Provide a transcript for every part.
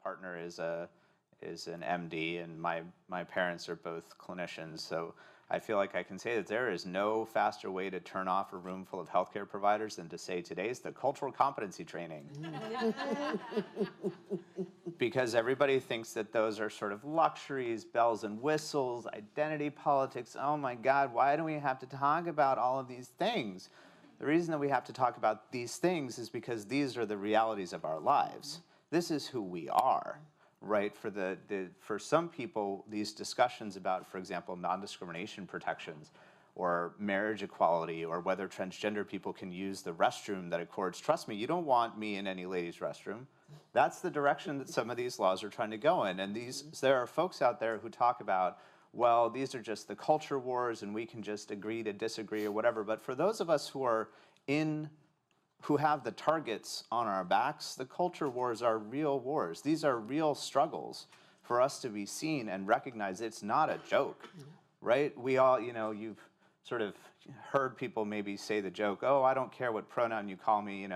partner is an MD, and my parents are both clinicians. So I feel like I can say that there is no faster way to turn off a room full of healthcare providers than to say today's the cultural competency training. Because everybody thinks that those are sort of luxuries, bells and whistles, identity politics. Oh my God, why do we have to talk about all of these things? The reason that we have to talk about these things is because these are the realities of our lives. This is who we are, right? For some people, these discussions about, for example, non-discrimination protections or marriage equality or whether transgender people can use the restroom that accords, trust me, you don't want me in any ladies' restroom. That's the direction that some of these laws are trying to go in. And there are folks out there who talk about, well, these are just the culture wars and we can just agree to disagree or whatever. But for those of us who have the targets on our backs, the culture wars are real wars. These are real struggles for us to be seen and recognize it's not a joke, right? We all, you've sort of heard people maybe say the joke, oh, I don't care what pronoun you call me,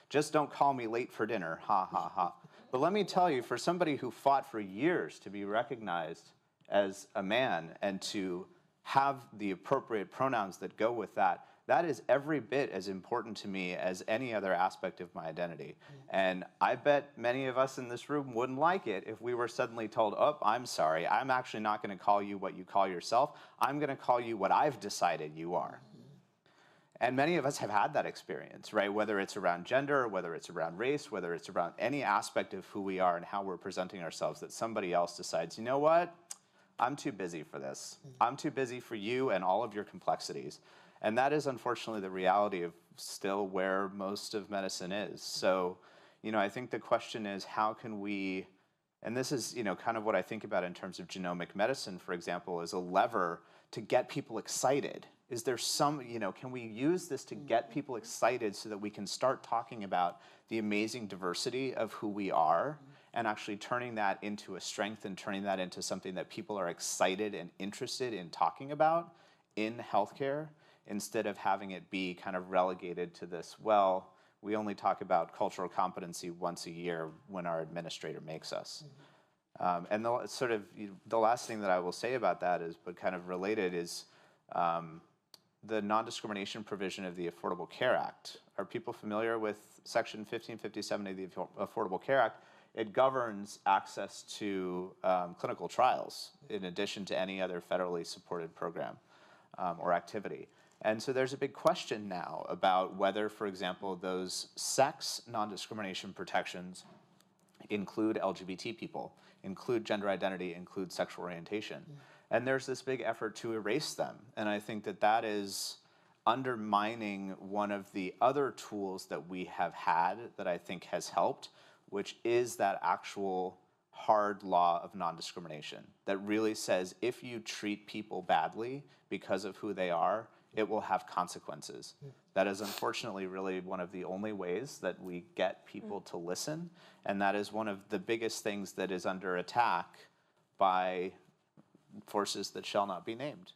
just don't call me late for dinner, ha, ha, ha. But let me tell you, for somebody who fought for years to be recognized as a man and to have the appropriate pronouns that go with that, that is every bit as important to me as any other aspect of my identity. And I bet many of us in this room wouldn't like it if we were suddenly told, oh, I'm sorry, I'm actually not going to call you what you call yourself. I'm going to call you what I've decided you are. And many of us have had that experience, right? Whether it's around gender, whether it's around race, whether it's around any aspect of who we are and how we're presenting ourselves, that somebody else decides, you know what? I'm too busy for this. I'm too busy for you and all of your complexities. And that is unfortunately the reality of still where most of medicine is. So, I think the question is, how can we, and this is, kind of what I think about in terms of genomic medicine, for example, is a lever to get people excited. Is there some, can we use this to get people excited so that we can start talking about the amazing diversity of who we are and actually turning that into a strength and turning that into something that people are excited and interested in talking about in healthcare, instead of having it be kind of relegated to this, well, we only talk about cultural competency once a year when our administrator makes us. And the last thing that I will say about that is, but kind of related, is the non-discrimination provision of the Affordable Care Act. Are people familiar with Section 1557 of the Affordable Care Act? It governs access to clinical trials in addition to any other federally supported program or activity. And so there's a big question now about whether, for example, those sex non-discrimination protections include LGBT people, include gender identity, include sexual orientation. And there's this big effort to erase them. And I think that that is undermining one of the other tools that we have had that I think has helped, which is that actual hard law of non-discrimination that really says if you treat people badly because of who they are, it will have consequences. That is unfortunately really one of the only ways that we get people to listen, and that is one of the biggest things that is under attack by forces that shall not be named.